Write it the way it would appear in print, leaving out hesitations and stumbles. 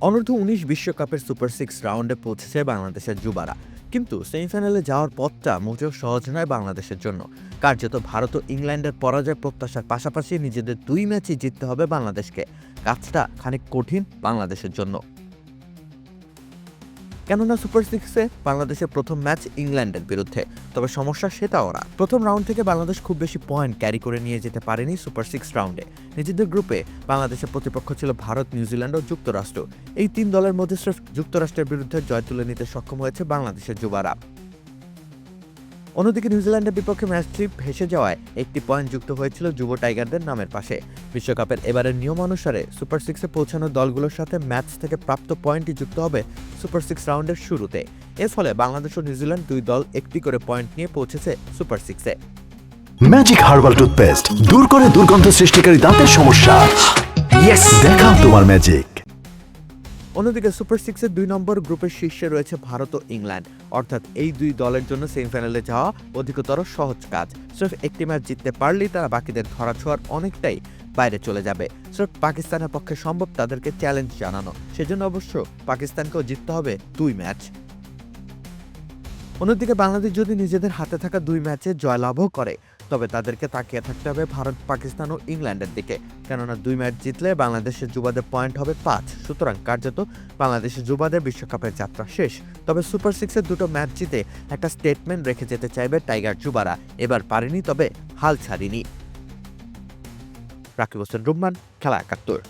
অনূর্ধ্ব-19 বিশ্বকাপের সুপার 6 রাউন্ডে পৌঁছেছে বাংলাদেশের যুবারা। কিন্তু সেমিফাইনালে যাওয়ার পথটা মোটেও সহজ নয় বাংলাদেশের জন্য। কার্যত ভারত ও ইংল্যান্ডের পরাজয় প্রত্যাশার পাশাপাশি নিজেদের 2 ম্যাচই জিততে হবে বাংলাদেশকে। কাজটা খানিক কঠিন বাংলাদেশের জন্য। কেননা সুপার 6-এ বাংলাদেশের প্রথম ম্যাচ ইংল্যান্ডের বিরুদ্ধে। তবে সমস্যা সেটাও না। প্রথম রাউন্ড থেকে বাংলাদেশ খুব বেশি পয়েন্ট ক্যারি করে নিয়ে যেতে পারেনি সুপার 6 রাউন্ডে। নিজেদের গ্রুপে বাংলাদেশের প্রতিপক্ষ ছিল ভারত, নিউজিল্যান্ড ও যুক্তরাষ্ট্র। এই 3 দলের মধ্যে স্রেফ যুক্তরাষ্ট্রের বিরুদ্ধে জয় তুলে নিতে সক্ষম হয়েছে বাংলাদেশের যুবারা। অন্যদিকে নিউজিল্যান্ডের বিপক্ষে ম্যাচটি ভেসে যাওয়ায় একটি পয়েন্ট যুক্ত হয়েছিল যুব টাইগারদের নামের পাশে। বিশ্বকাপের এবারের নিয়ম অনুসারে সুপার 6-এ পৌঁছানো দলগুলোর সাথে ম্যাচ থেকে প্রাপ্ত পয়েন্টই যুক্ত হবে সুপার 6 রাউন্ডের শুরুতে। এর ফলে বাংলাদেশ ও নিউজিল্যান্ড 2 দল একটি করে পয়েন্ট নিয়ে পৌঁছেছে সুপার 6-এ। ম্যাজিক হার্বাল টুথপেস্ট দূর করে দুর্গন্ধ সৃষ্টিকারী দাঁতের সমস্যা। ইয়েস, দেখাও তোমার ম্যাজিক। অন্যদিকে সুপার 6-এর 2 নম্বর গ্রুপের শীর্ষে রয়েছে ভারত ও ইংল্যান্ড। অর্থাৎ এই 2 দলের জন্য সেমিফাইনালে যাওয়া অধিকতর সহজ কাজ। স্রেফ একটি ম্যাচ জিততে পারলেই তারা বাকিদের ধরাছোঁয়ার অনেকটাই বাইরে চলে যাবে। স্রেফ পাকিস্তানের পক্ষে সম্ভব তাদেরকে চ্যালেঞ্জ জানানো। সেজন্য অবশ্য পাকিস্তানকেও জিততে হবে 2 ম্যাচ। অন্যদিকে বাংলাদেশ যদি নিজেদের হাতে থাকা 2 ম্যাচে জয়লাভও করে, তবে তাদেরকে তাকিয়ে থাকতে হবে ভারত, পাকিস্তান ও ইংল্যান্ডের দিকে। কেননা 2 ম্যাচ জিতলে বাংলাদেশের যুবাদের পয়েন্ট হবে 5। সুতরাং কার্যত বাংলাদেশের যুবাদের বিশ্বকাপের যাত্রা শেষ। তবে সুপার 6-এর 2টো ম্যাচ জিতে একটা স্টেটমেন্ট রেখে যেতে চাইবে টাইগার যুবারা। এবার পারেনি, তবে হাল ছাড়িনি। রাকিব হোসেন রুম্মান, খেলা 71।